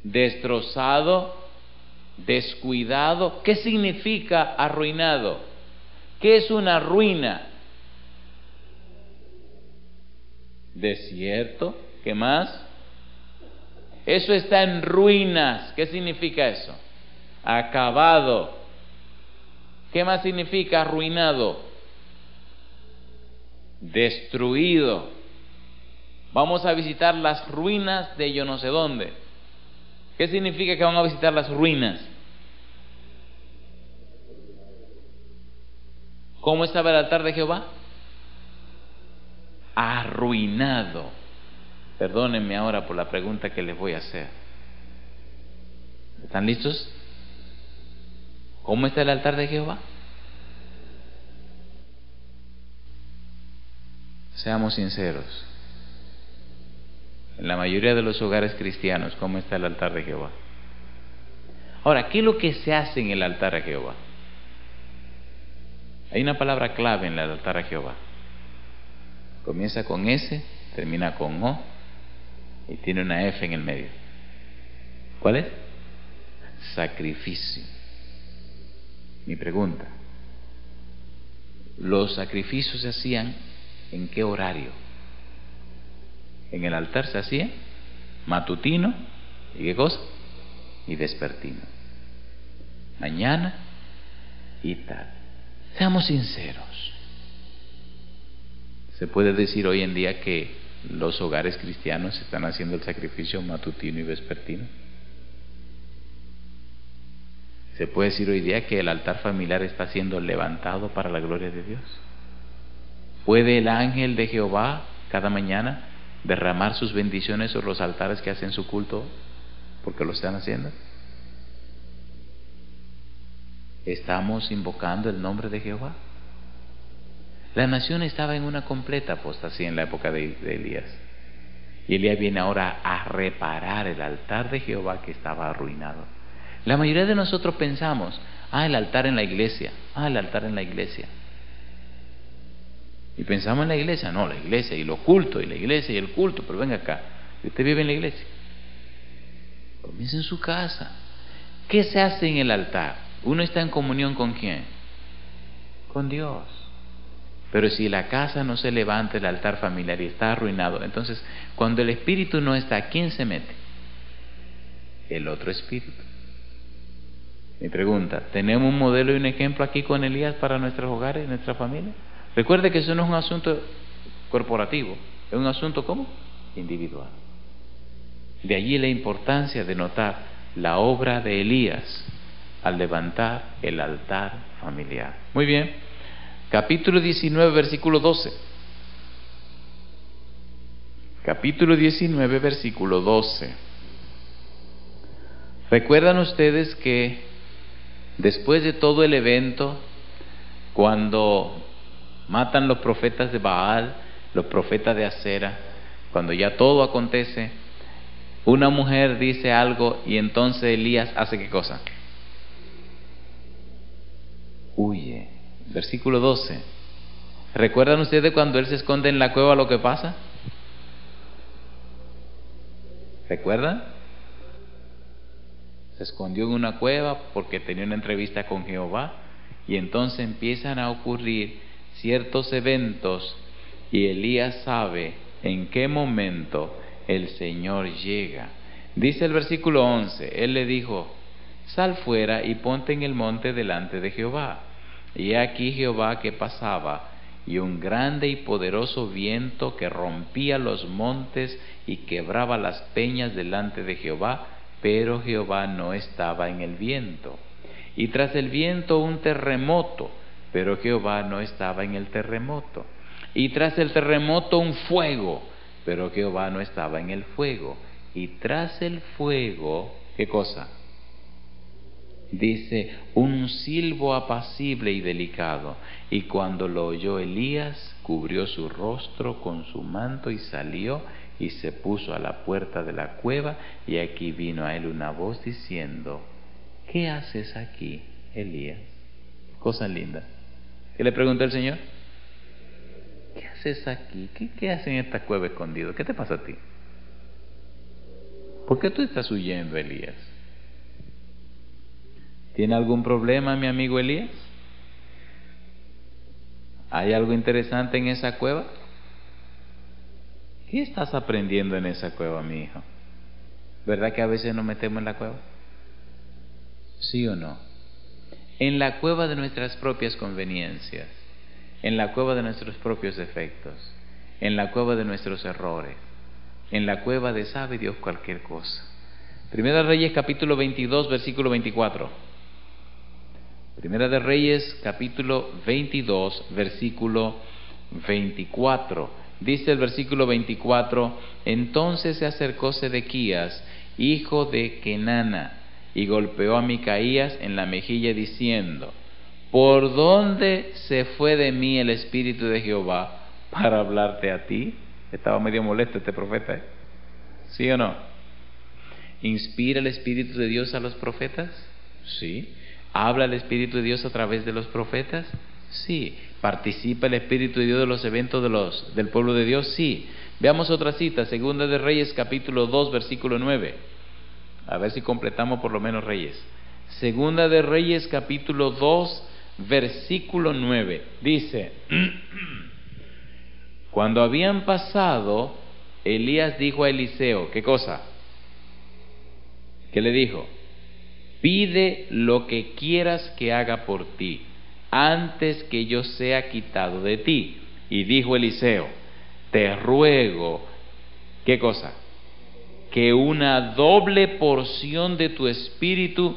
Destrozado, descuidado. ¿Qué significa arruinado? ¿Qué es una ruina? Desierto. ¿Qué más? Eso está en ruinas. ¿Qué significa eso? Acabado. ¿Qué más significa arruinado? Destruido. Vamos a visitar las ruinas de yo no sé dónde. ¿Qué significa que van a visitar las ruinas? ¿Cómo estaba el altar de Jehová? Arruinado. Perdónenme ahora por la pregunta que les voy a hacer. ¿Están listos? ¿Cómo está el altar de Jehová? Seamos sinceros. En la mayoría de los hogares cristianos, ¿cómo está el altar de Jehová? Ahora, ¿qué es lo que se hace en el altar a Jehová? Hay una palabra clave en el altar a Jehová. Comienza con S, termina con O y tiene una F en el medio. ¿Cuál es? Sacrificio. Mi pregunta: ¿los sacrificios se hacían en qué horario? En el altar se hacía matutino y ¿qué cosa? Y vespertino. Mañana y tarde. Seamos sinceros. ¿Se puede decir hoy en día que los hogares cristianos están haciendo el sacrificio matutino y vespertino? ¿Se puede decir hoy día que el altar familiar está siendo levantado para la gloria de Dios? ¿Puede el ángel de Jehová cada mañana derramar sus bendiciones sobre los altares que hacen su culto porque lo están haciendo? ¿Estamos invocando el nombre de Jehová? La nación estaba en una completa apostasía en la época de Elías. Y Elías viene ahora a reparar el altar de Jehová que estaba arruinado. La mayoría de nosotros pensamos, el altar en la iglesia, el altar en la iglesia. Y pensamos en la iglesia, no, la iglesia y lo culto, y la iglesia y el culto, pero venga acá, ¿usted vive en la iglesia? Comienza en su casa. ¿Qué se hace en el altar? Uno está en comunión ¿con quién? Con Dios. Pero si la casa no se levanta, el altar familiar, y está arruinado, entonces cuando el espíritu no está, ¿quién se mete? El otro espíritu. Mi pregunta: ¿tenemos un modelo y un ejemplo aquí con Elías para nuestros hogares, nuestra familia? Recuerde que eso no es un asunto corporativo, es un asunto ¿cómo? Individual. De allí la importancia de notar la obra de Elías al levantar el altar familiar. Muy bien, capítulo 19, versículo 12. Capítulo 19, versículo 12. ¿Recuerdan ustedes que después de todo el evento, cuando matan los profetas de Baal, los profetas de Acera, cuando ya todo acontece, una mujer dice algo y entonces Elías hace qué cosa? Huye. Versículo 12. ¿Recuerdan ustedes cuando él se esconde en la cueva lo que pasa? ¿Recuerdan? Se escondió en una cueva porque tenía una entrevista con Jehová, y entonces empiezan a ocurrir ciertos eventos y Elías sabe en qué momento el Señor llega. Dice el versículo 11, él le dijo: sal fuera y ponte en el monte delante de Jehová. Y aquí Jehová que pasaba, y un grande y poderoso viento que rompía los montes y quebraba las peñas delante de Jehová, pero Jehová no estaba en el viento. Y tras el viento un terremoto, pero Jehová no estaba en el terremoto. Y tras el terremoto un fuego, pero Jehová no estaba en el fuego. Y tras el fuego, ¿qué cosa? Dice, un silbo apacible y delicado. Y cuando lo oyó Elías, cubrió su rostro con su manto y salió y se puso a la puerta de la cueva. Y aquí vino a él una voz diciendo: ¿qué haces aquí, Elías? Cosa linda. ¿Qué le preguntó el Señor? ¿Qué haces aquí? ¿Qué haces en esta cueva escondido? ¿Qué te pasa a ti? ¿Por qué tú estás huyendo, Elías? ¿Tiene algún problema, mi amigo Elías? ¿Hay algo interesante en esa cueva? ¿Qué estás aprendiendo en esa cueva, mi hijo? ¿Verdad que a veces nos metemos en la cueva? ¿Sí o no? En la cueva de nuestras propias conveniencias, en la cueva de nuestros propios defectos, en la cueva de nuestros errores, en la cueva de sabe Dios cualquier cosa. Primera de Reyes capítulo 22 versículo 24. Primera de Reyes capítulo 22 versículo 24. Dice el versículo 24: entonces se acercó Sedequías, hijo de Kenana, y golpeó a Micaías en la mejilla diciendo: ¿por dónde se fue de mí el Espíritu de Jehová para hablarte a ti? Estaba medio molesto este profeta, ¿eh? ¿Sí o no? ¿Inspira el Espíritu de Dios a los profetas? Sí. ¿Habla el Espíritu de Dios a través de los profetas? Sí. ¿Participa el Espíritu de Dios de los eventos del pueblo de Dios? Sí. Veamos otra cita, Segunda de Reyes capítulo 2 versículo 9. A ver si completamos por lo menos Reyes. Segunda de Reyes capítulo 2 versículo 9. Dice: cuando habían pasado, Elías dijo a Eliseo, ¿qué cosa? ¿Qué le dijo? Pide lo que quieras que haga por ti, antes que yo sea quitado de ti. Y dijo Eliseo: te ruego, ¿qué cosa? Que una doble porción de tu espíritu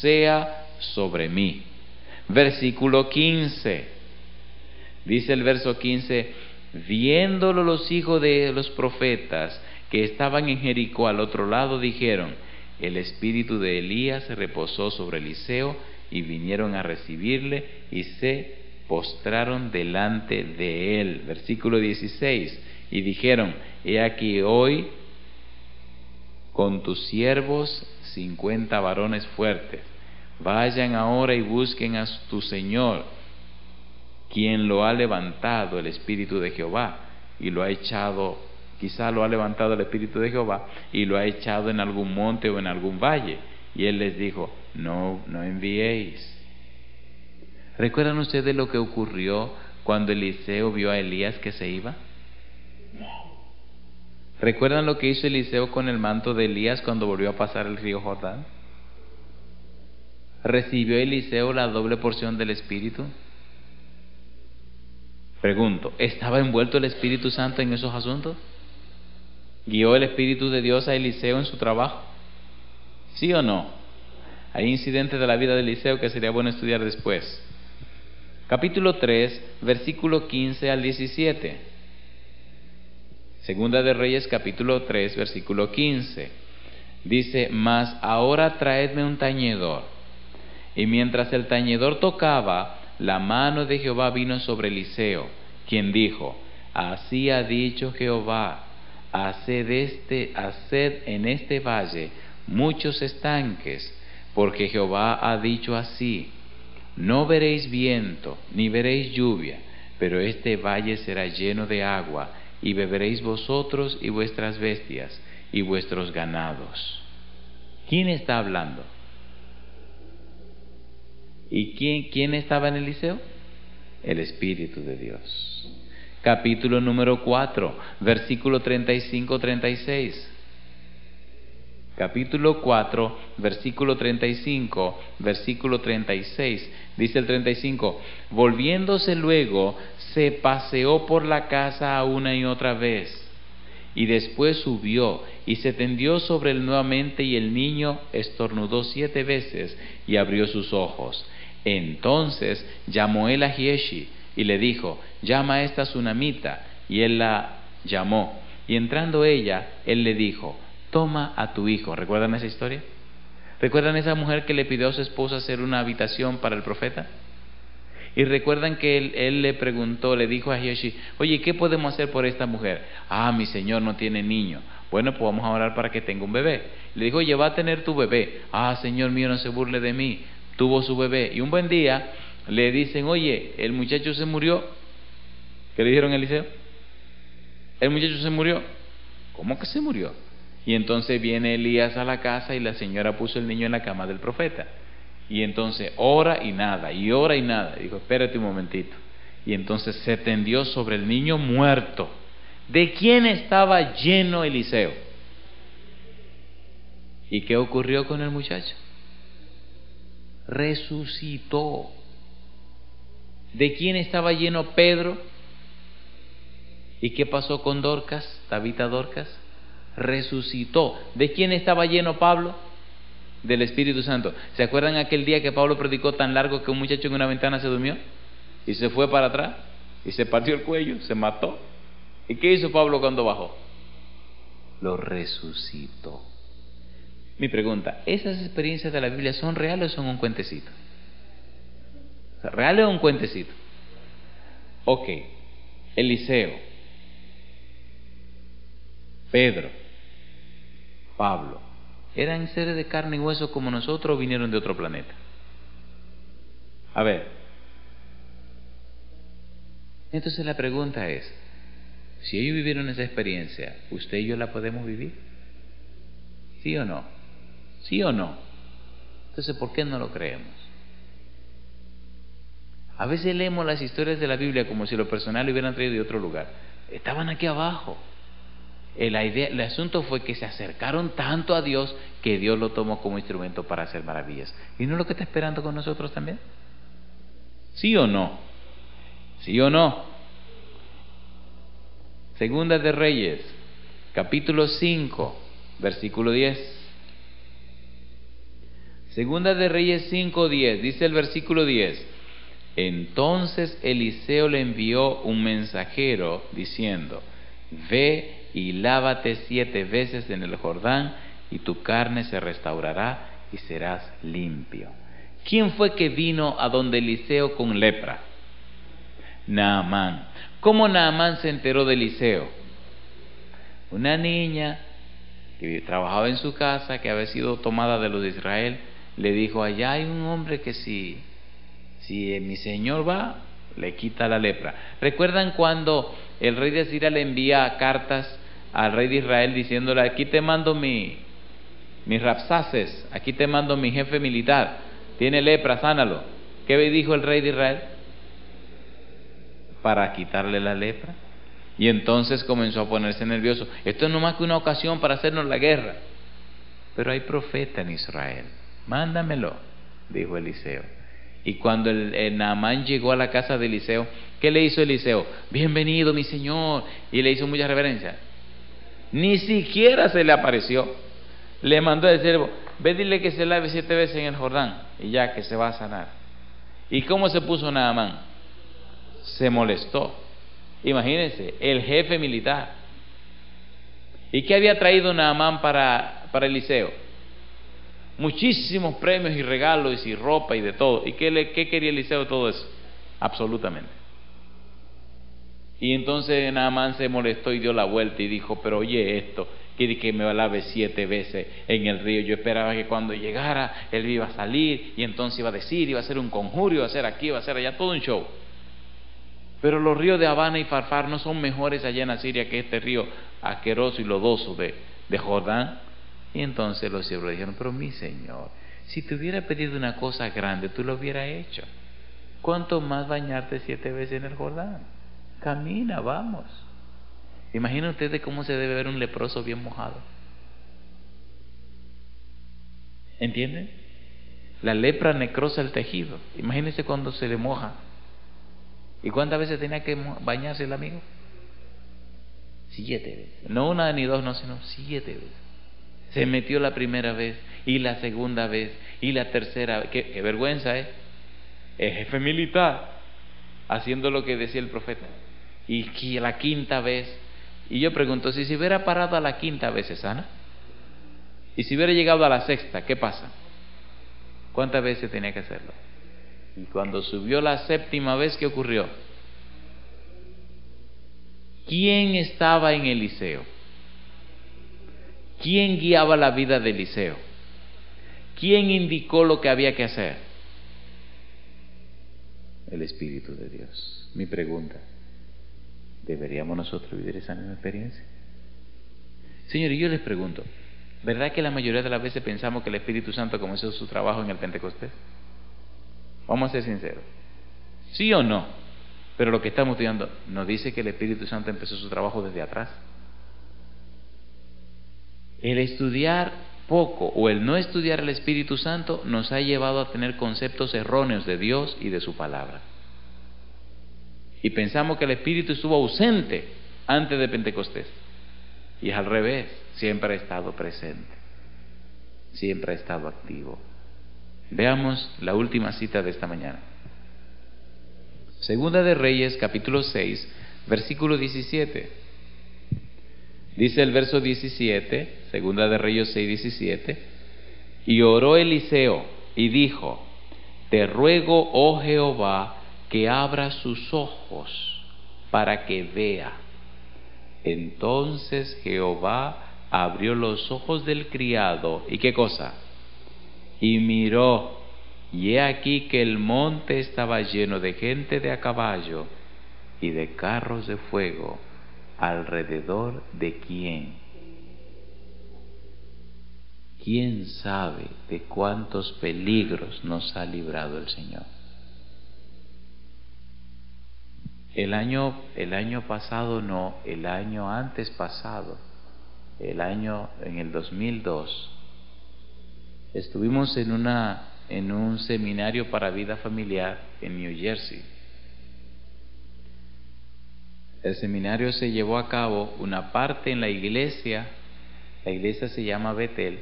sea sobre mí. Versículo 15. Dice el verso 15: viéndolo los hijos de los profetas que estaban en Jericó al otro lado, dijeron: el espíritu de Elías se reposó sobre Eliseo, y vinieron a recibirle y se postraron delante de él. Versículo 16. Y dijeron: he aquí hoy con tus siervos 50 varones fuertes. Vayan ahora y busquen a tu señor, quien lo ha levantado el Espíritu de Jehová, y lo ha echado, quizá lo ha levantado el Espíritu de Jehová, y lo ha echado en algún monte o en algún valle. Y él les dijo: no enviéis. ¿Recuerdan ustedes lo que ocurrió cuando Eliseo vio a Elías que se iba? ¿Recuerdan lo que hizo Eliseo con el manto de Elías cuando volvió a pasar el río Jordán? ¿Recibió Eliseo la doble porción del Espíritu? Pregunto, ¿estaba envuelto el Espíritu Santo en esos asuntos? ¿Guió el Espíritu de Dios a Eliseo en su trabajo? ¿Sí o no? Hay incidentes de la vida de Eliseo que sería bueno estudiar después. Capítulo 3, versículo 15 al 17. Segunda de Reyes capítulo 3 versículo 15. Dice: mas ahora traedme un tañedor. Y mientras el tañedor tocaba, la mano de Jehová vino sobre Eliseo, quien dijo: así ha dicho Jehová, haced en este valle muchos estanques, porque Jehová ha dicho así: no veréis viento, ni veréis lluvia, pero este valle será lleno de agua, y beberéis vosotros y vuestras bestias y vuestros ganados. ¿Quién está hablando? ¿Y quién estaba en Eliseo? El Espíritu de Dios. Capítulo número 4, versículo 35-36. Capítulo 4, versículo 35, versículo 36. Dice el 35: volviéndose luego, se paseó por la casa una y otra vez, y después subió y se tendió sobre él nuevamente, y el niño estornudó 7 veces y abrió sus ojos. Entonces llamó él a Giezi y le dijo: llama a esta sunamita. Y él la llamó, y entrando ella, él le dijo: toma a tu hijo. ¿Recuerdan esa historia? ¿Recuerdan esa mujer que le pidió a su esposa hacer una habitación para el profeta? Y recuerdan que él le preguntó, le dijo a Giezi: oye, ¿qué podemos hacer por esta mujer? Mi señor no tiene niño. Bueno, pues vamos a orar para que tenga un bebé. Le dijo: oye, va a tener tu bebé. Señor mío, no se burle de mí. Tuvo su bebé. Y un buen día le dicen: oye, el muchacho se murió. ¿Qué le dijeron a Eliseo? El muchacho se murió. ¿Cómo que se murió? Y entonces viene Elías a la casa, y la señora puso el niño en la cama del profeta. Y entonces ora y nada, y ora y nada. Dijo: espérate un momentito. Y entonces se tendió sobre el niño muerto. ¿De quién estaba lleno Eliseo? ¿Y qué ocurrió con el muchacho? Resucitó. ¿De quién estaba lleno Pedro? ¿Y qué pasó con Dorcas, Tabita Dorcas? Resucitó. ¿De quién estaba lleno Pablo? Del Espíritu Santo. ¿Se acuerdan aquel día que Pablo predicó tan largo que un muchacho en una ventana se durmió? Y se fue para atrás, y se partió el cuello, se mató. ¿Y qué hizo Pablo cuando bajó? Lo resucitó. Mi pregunta, ¿esas experiencias de la Biblia son reales o son un cuentecito? ¿Reales o un cuentecito? Ok, Eliseo, Pedro, Pablo, ¿eran seres de carne y hueso como nosotros o vinieron de otro planeta? A ver, entonces la pregunta es, si ellos vivieron esa experiencia, ¿usted y yo la podemos vivir? ¿Sí o no? ¿Sí o no? Entonces, ¿por qué no lo creemos? A veces leemos las historias de la Biblia como si lo personal lo hubieran traído de otro lugar. Estaban aquí abajo. El asunto fue que se acercaron tanto a Dios que Dios lo tomó como instrumento para hacer maravillas. ¿Y no es lo que está esperando con nosotros también? ¿Sí o no? ¿Sí o no? Segunda de Reyes, capítulo 5, versículo 10. Segunda de Reyes 5:10, dice el versículo 10. Entonces Eliseo le envió un mensajero diciendo: ve y lávate 7 veces en el Jordán, y tu carne se restaurará y serás limpio. ¿Quién fue que vino a donde Eliseo con lepra? Naamán. ¿Cómo Naamán se enteró de Eliseo? Una niña que trabajaba en su casa, que había sido tomada de los de Israel, le dijo: allá hay un hombre que si mi señor va, le quita la lepra. ¿Recuerdan cuando el rey de Siria le envía cartas al rey de Israel diciéndole: aquí te mando mis Rabsaces, aquí te mando mi jefe militar, tiene lepra, sánalo? ¿Qué dijo el rey de Israel? Para quitarle la lepra. Y entonces comenzó a ponerse nervioso. Esto no es más que una ocasión para hacernos la guerra. Pero hay profeta en Israel, mándamelo, dijo Eliseo. Y cuando el Naamán llegó a la casa de Eliseo, ¿qué le hizo Eliseo? Bienvenido, mi señor. Y le hizo mucha reverencia. Ni siquiera se le apareció. Le mandó a decir: ve, dile que se lave 7 veces en el Jordán, y ya que se va a sanar. ¿Y cómo se puso Naamán? Se molestó. Imagínense, el jefe militar. ¿Y qué había traído Naamán para Eliseo? Muchísimos premios y regalos y ropa y de todo. ¿Y qué quería Eliseo de todo eso? Absolutamente. Y entonces Naamán se molestó y dio la vuelta y dijo: pero oye esto, quiere que me lave 7 veces en el río. Yo esperaba que cuando llegara él iba a salir y entonces iba a decir, iba a hacer un conjuro, iba a hacer aquí, iba a hacer allá, todo un show. Pero los ríos de Habana y Farfar no son mejores allá en Asiria que este río asqueroso y lodoso de Jordán. Y entonces los siervos le dijeron: pero mi señor, si te hubiera pedido una cosa grande, tú lo hubieras hecho. ¿Cuánto más bañarte 7 veces en el Jordán? Camina, vamos. Imaginen ustedes cómo se debe ver un leproso bien mojado. ¿Entienden? La lepra necrosa el tejido. Imagínense cuando se le moja. ¿Y cuántas veces tenía que bañarse el amigo? 7 veces. No una ni dos, no, sino 7 veces. Se metió la primera vez, y la segunda vez, y la tercera vez. Qué vergüenza, ¿eh? Es jefe militar, haciendo lo que decía el profeta. Y la quinta vez. Y yo pregunto: si se hubiera parado a la quinta vez, ¿se sana? Y si hubiera llegado a la sexta, ¿qué pasa? ¿Cuántas veces tenía que hacerlo? Y cuando subió la 7ª vez, ¿qué ocurrió? ¿Quién estaba en Eliseo? ¿Quién guiaba la vida de Eliseo? ¿Quién indicó lo que había que hacer? El Espíritu de Dios. Mi pregunta: ¿deberíamos nosotros vivir esa misma experiencia? Señor, y yo les pregunto, ¿verdad que la mayoría de las veces pensamos que el Espíritu Santo comenzó su trabajo en el Pentecostés? Vamos a ser sinceros. ¿Sí o no? Pero lo que estamos estudiando nos dice que el Espíritu Santo empezó su trabajo desde atrás. El estudiar poco o el no estudiar el Espíritu Santo nos ha llevado a tener conceptos erróneos de Dios y de su palabra. Y pensamos que el Espíritu estuvo ausente antes de Pentecostés. Y es al revés, siempre ha estado presente, siempre ha estado activo. Veamos la última cita de esta mañana. Segunda de Reyes, capítulo 6, versículo 17. Dice el verso 17, Segunda de Reyes 6, 17, y oró Eliseo y dijo: te ruego, oh Jehová, que abra sus ojos para que vea. Entonces Jehová abrió los ojos del criado, ¿y qué cosa? Y miró, y he aquí que el monte estaba lleno de gente de a caballo y de carros de fuego, alrededor de quién. ¿Quién sabe de cuántos peligros nos ha librado el Señor? El año pasado no, el año antes pasado, en el 2002, estuvimos en un seminario para vida familiar en New Jersey. El seminario se llevó a cabo una parte en la iglesia se llama Betel,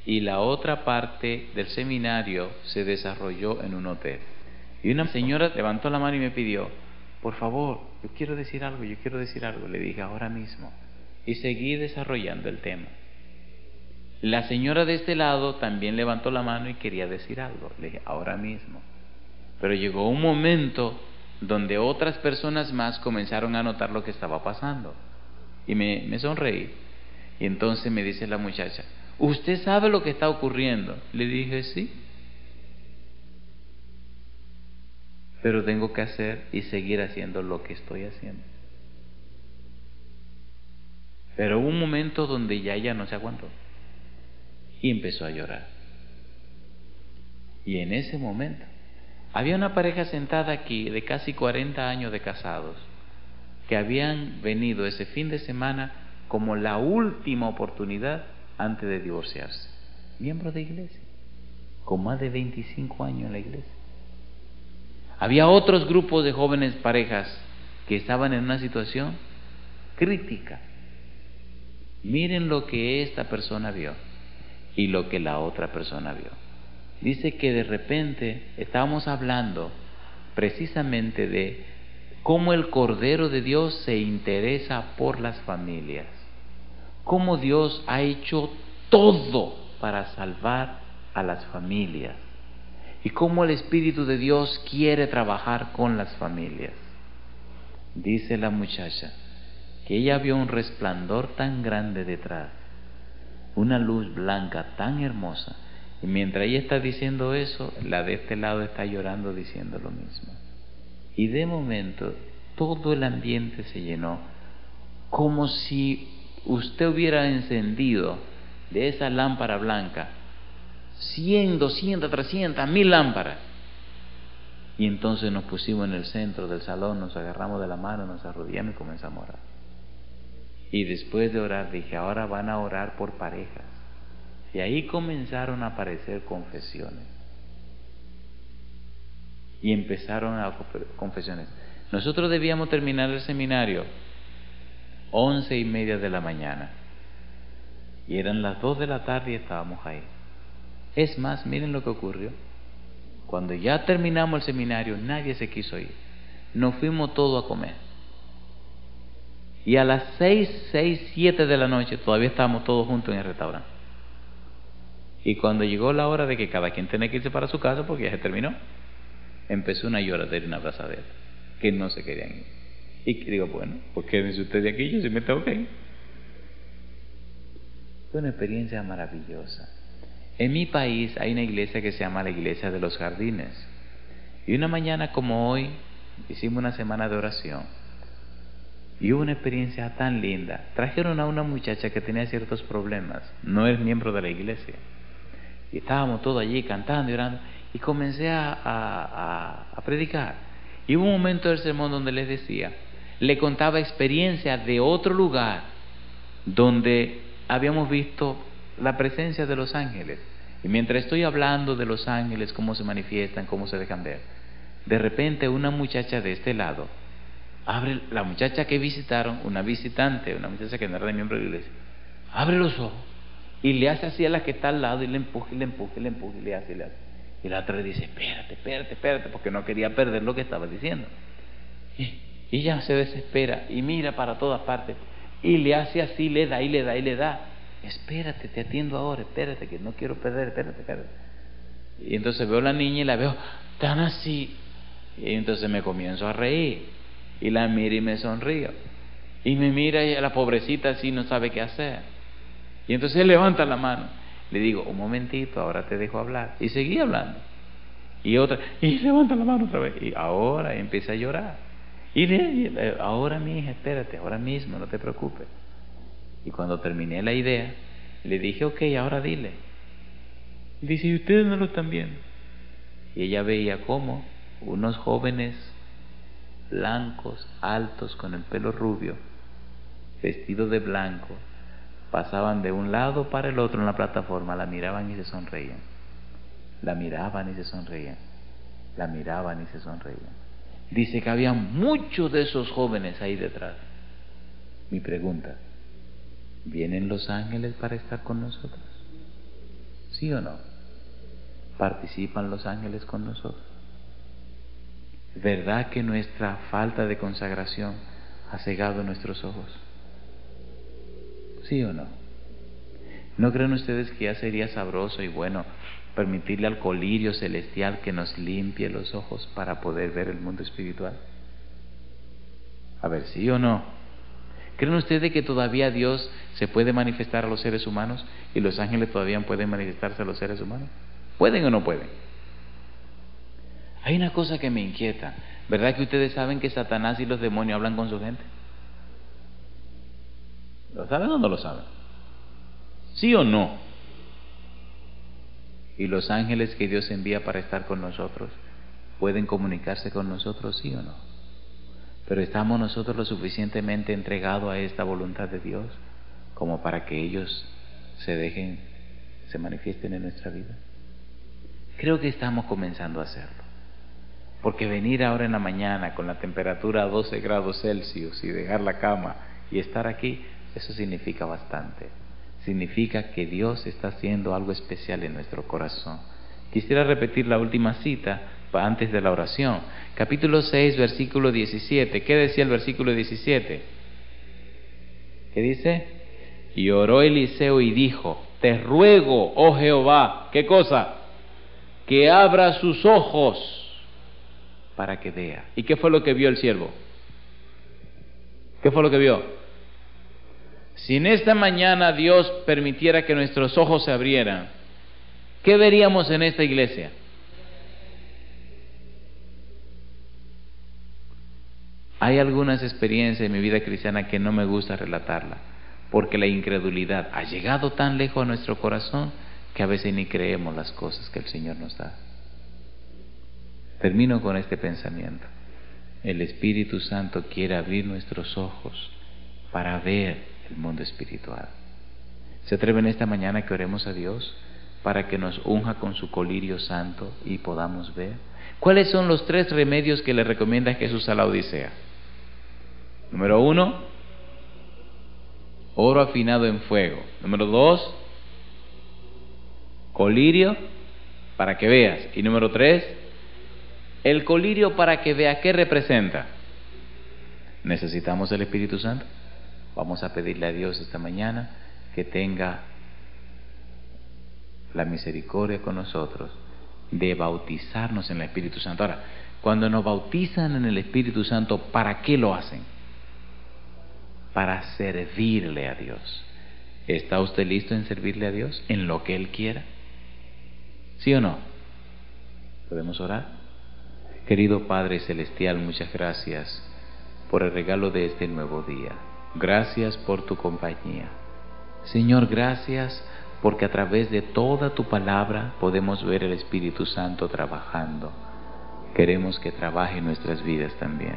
y la otra parte del seminario se desarrolló en un hotel. Y una señora levantó la mano y me pidió: por favor, yo quiero decir algo. Le dije: ahora mismo. Y seguí desarrollando el tema. La señora de este lado también levantó la mano y quería decir algo. Le dije: ahora mismo. Pero llegó un momento donde otras personas más comenzaron a notar lo que estaba pasando. Y me sonreí. Y entonces me dice la muchacha: ¿usted sabe lo que está ocurriendo? Le dije: sí. Pero tengo que hacer y seguir haciendo lo que estoy haciendo. Pero hubo un momento donde ya ella no se aguantó y empezó a llorar. Y en ese momento había una pareja sentada aquí de casi 40 años de casados que habían venido ese fin de semana como la última oportunidad antes de divorciarse. Miembros de iglesia, con más de 25 años en la iglesia. Había otros grupos de jóvenes parejas que estaban en una situación crítica. Miren lo que esta persona vio y lo que la otra persona vio. Dice que de repente estábamos hablando precisamente de cómo el Cordero de Dios se interesa por las familias, cómo Dios ha hecho todo para salvar a las familias y cómo el Espíritu de Dios quiere trabajar con las familias. Dice la muchacha que ella vio un resplandor tan grande detrás, una luz blanca tan hermosa, y mientras ella está diciendo eso, la de este lado está llorando diciendo lo mismo. Y de momento todo el ambiente se llenó, como si usted hubiera encendido de esa lámpara blanca 100, 200, 300, 1000 lámparas. Y entonces nos pusimos en el centro del salón, nos agarramos de la mano, nos arrodillamos y comenzamos a orar. Y después de orar dije: ahora van a orar por parejas. Y ahí comenzaron a aparecer confesiones. Y empezaron a confesiones. Nosotros debíamos terminar el seminario 11:30 de la mañana. Y eran las 2 de la tarde y estábamos ahí. Es más, miren lo que ocurrió. Cuando ya terminamos el seminario, nadie se quiso ir. Nos fuimos todos a comer. Y a las 7 de la noche todavía estábamos todos juntos en el restaurante. Y cuando llegó la hora de que cada quien tenía que irse para su casa porque ya se terminó, empezó una lloradera y una abrazadera, que no se querían ir. Y digo: bueno, pues quédense ustedes aquí, yo sí me tengo que ir. Fue una experiencia maravillosa. En mi país hay una iglesia que se llama la Iglesia de los Jardines. Y una mañana como hoy hicimos una semana de oración. Y hubo una experiencia tan linda. Trajeron a una muchacha que tenía ciertos problemas, no es miembro de la iglesia. Y estábamos todos allí cantando y orando. Y comencé a predicar. Y hubo un momento del sermón donde les decía, le contaba experiencias de otro lugar donde habíamos visto la presencia de los ángeles. Y mientras estoy hablando de los ángeles, cómo se manifiestan, cómo se dejan ver, de repente una muchacha de este lado abre, la muchacha que visitaron, una visitante, una muchacha que no era de miembro de la iglesia, abre los ojos y le hace así a la que está al lado y le empuja y le empuja y le empuja y le hace y le hace. Y la otra le dice, espérate, espérate, espérate, porque no quería perder lo que estaba diciendo. Y ella se desespera y mira para todas partes y le hace así, le da y le da y le da. Espérate, te atiendo ahora, espérate, que no quiero perder, espérate, espérate. Y entonces veo a la niña y la veo tan así. Y entonces me comienzo a reír. Y la miro y me sonrío. Y me mira y la pobrecita así no sabe qué hacer. Y entonces él levanta la mano. Le digo, un momentito, ahora te dejo hablar. Y seguí hablando. Y otra, y levanta la mano otra vez. Y ahora empieza a llorar. Ahora mi hija, espérate, ahora mismo, no te preocupes. Y cuando terminé la idea, le dije, ok, ahora dile. Y dice, ¿y ustedes no lo están viendo? Y ella veía cómo unos jóvenes blancos, altos, con el pelo rubio, vestidos de blanco, pasaban de un lado para el otro en la plataforma, la miraban y se sonreían. La miraban y se sonreían. La miraban y se sonreían. Dice que había muchos de esos jóvenes ahí detrás. Mi pregunta, ¿vienen los ángeles para estar con nosotros? ¿Sí o no? ¿Participan los ángeles con nosotros? ¿Verdad que nuestra falta de consagración ha cegado nuestros ojos? ¿Sí o no? ¿No creen ustedes que ya sería sabroso y bueno permitirle al colirio celestial que nos limpie los ojos para poder ver el mundo espiritual? A ver, ¿sí o no? ¿Creen ustedes que todavía Dios se puede manifestar a los seres humanos y los ángeles todavía pueden manifestarse a los seres humanos? ¿Pueden o no pueden? Hay una cosa que me inquieta. ¿Verdad que ustedes saben que Satanás y los demonios hablan con su gente? ¿Lo saben o no lo saben? ¿Sí o no? ¿Y los ángeles que Dios envía para estar con nosotros pueden comunicarse con nosotros, sí o no? Pero ¿estamos nosotros lo suficientemente entregados a esta voluntad de Dios como para que ellos se manifiesten en nuestra vida? Creo que estamos comenzando a hacerlo. Porque venir ahora en la mañana con la temperatura a 12 grados Celsius y dejar la cama y estar aquí, eso significa bastante. Significa que Dios está haciendo algo especial en nuestro corazón. Quisiera repetir la última cita antes de la oración. Capítulo 6, versículo 17. ¿Qué decía el versículo 17? ¿Qué dice? Y oró Eliseo y dijo, te ruego, oh Jehová, ¿qué cosa? Que abra sus ojos para que vea. ¿Y qué fue lo que vio el siervo? ¿Qué fue lo que vio? Si en esta mañana Dios permitiera que nuestros ojos se abrieran, ¿qué veríamos en esta iglesia? Hay algunas experiencias en mi vida cristiana que no me gusta relatarla, porque la incredulidad ha llegado tan lejos a nuestro corazón que a veces ni creemos las cosas que el Señor nos da. Termino con este pensamiento. El Espíritu Santo quiere abrir nuestros ojos para ver el mundo espiritual. ¿Se atreven esta mañana que oremos a Dios para que nos unja con su colirio santo y podamos ver? ¿Cuáles son los 3 remedios que le recomienda Jesús a la Odisea? Número 1, oro afinado en fuego. Número 2, colirio para que veas. Y número 3, el colirio para que vea. ¿Qué representa? Necesitamos el Espíritu Santo. Vamos a pedirle a Dios esta mañana que tenga la misericordia con nosotros de bautizarnos en el Espíritu Santo. Ahora, cuando nos bautizan en el Espíritu Santo, ¿para qué lo hacen? Para servirle a Dios. ¿Está usted listo en servirle a Dios en lo que Él quiera? ¿Sí o no? ¿Podemos orar? Querido Padre Celestial, muchas gracias por el regalo de este nuevo día. Gracias por tu compañía. Señor, gracias porque a través de toda tu palabra podemos ver el Espíritu Santo trabajando. Queremos que trabaje en nuestras vidas también.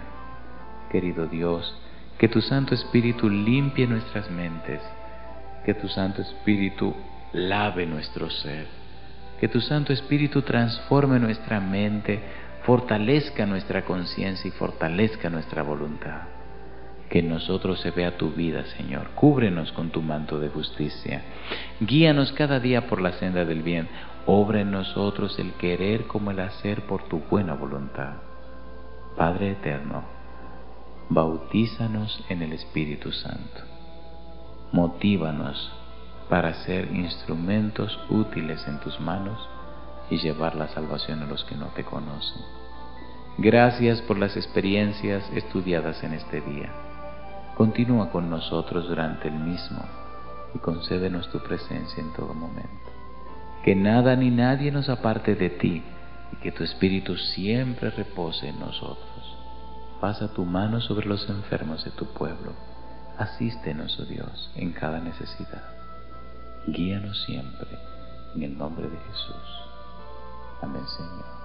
Querido Dios, que tu Santo Espíritu limpie nuestras mentes, que tu Santo Espíritu lave nuestro ser. Que tu Santo Espíritu transforme nuestra mente, fortalezca nuestra conciencia y fortalezca nuestra voluntad. Que en nosotros se vea tu vida, Señor. Cúbrenos con tu manto de justicia. Guíanos cada día por la senda del bien. Obra en nosotros el querer como el hacer por tu buena voluntad. Padre eterno, bautízanos en el Espíritu Santo. Motívanos para ser instrumentos útiles en tus manos y llevar la salvación a los que no te conocen. Gracias por las experiencias estudiadas en este día. Continúa con nosotros durante el mismo y concédenos tu presencia en todo momento. Que nada ni nadie nos aparte de ti y que tu Espíritu siempre repose en nosotros. Pasa tu mano sobre los enfermos de tu pueblo. Asístenos, oh Dios, en cada necesidad. Guíanos siempre, en el nombre de Jesús. Amén, Señor.